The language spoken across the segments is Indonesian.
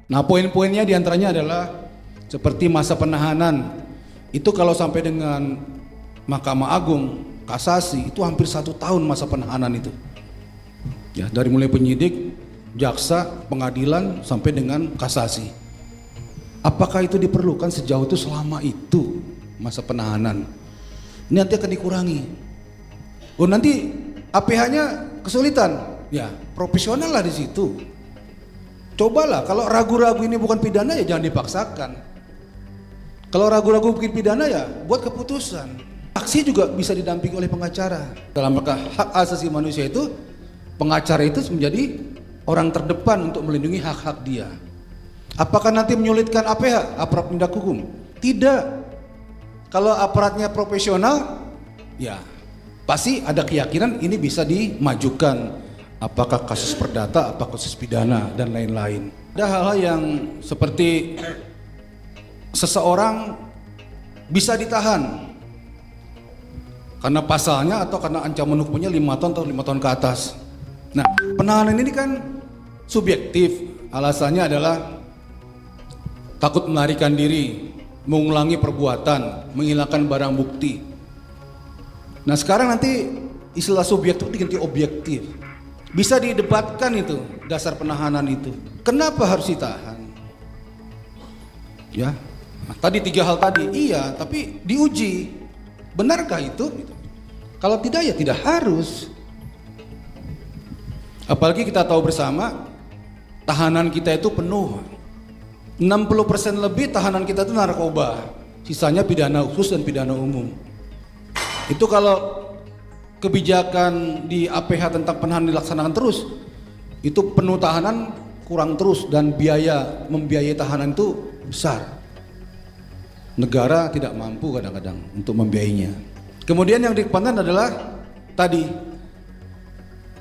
Nah, poin-poinnya diantaranya adalah seperti masa penahanan. Itu kalau sampai dengan Mahkamah Agung, kasasi, itu hampir 1 tahun masa penahanan itu. Ya, dari mulai penyidik, jaksa, pengadilan, sampai dengan kasasi. Apakah itu diperlukan sejauh itu selama itu masa penahanan? Ini nanti akan dikurangi. Oh, nanti APH-nya kesulitan. Ya, profesional lah di situ. Cobalah, kalau ragu-ragu ini bukan pidana ya jangan dipaksakan. Kalau ragu-ragu bikin pidana ya buat keputusan. Saksi juga bisa didampingi oleh pengacara. Dalam rangka hak asasi manusia itu, pengacara itu menjadi orang terdepan untuk melindungi hak-hak dia. Apakah nanti menyulitkan APH, aparat penegak hukum? Tidak. Kalau aparatnya profesional, ya pasti ada keyakinan ini bisa dimajukan. Apakah kasus perdata, apakah kasus pidana, dan lain-lain. Ada hal-hal yang seperti seseorang bisa ditahan karena pasalnya atau karena ancaman hukumnya 5 tahun atau 5 tahun ke atas. Nah, penahanan ini kan subjektif. Alasannya adalah takut melarikan diri, mengulangi perbuatan, menghilangkan barang bukti. Nah, sekarang nanti istilah subjektif diganti objektif. Bisa didebatkan itu dasar penahanan itu. Kenapa harus ditahan? Ya, nah, tadi 3 hal tadi, iya, tapi diuji. Benarkah itu? Kalau tidak ya tidak harus. Apalagi kita tahu bersama tahanan kita itu penuh. 60% lebih tahanan kita itu narkoba. Sisanya pidana khusus dan pidana umum. Itu kalau kebijakan di APH tentang penahanan dilaksanakan terus, itu penuh tahanan kurang terus dan biaya membiayai tahanan itu besar. Negara tidak mampu kadang-kadang untuk membiayainya. Kemudian yang dikedepankan adalah tadi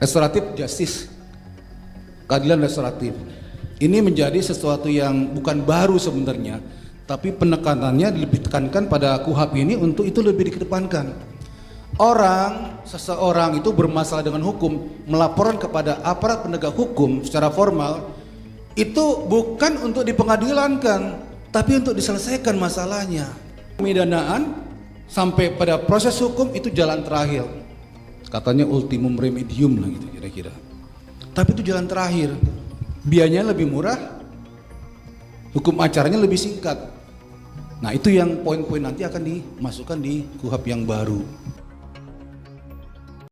restoratif justice, keadilan restoratif. Ini menjadi sesuatu yang bukan baru sebenarnya, tapi penekanannya lebih ditekankan pada KUHP ini untuk itu lebih dikedepankan. Seseorang itu bermasalah dengan hukum, melaporkan kepada aparat penegak hukum secara formal, itu bukan untuk dipengadilankan, tapi untuk diselesaikan masalahnya. Pemidanaan sampai pada proses hukum itu jalan terakhir. Katanya ultimum remedium lah gitu kira-kira. Tapi itu jalan terakhir. Biayanya lebih murah, hukum acaranya lebih singkat. Nah, itu yang poin-poin nanti akan dimasukkan di KUHP yang baru.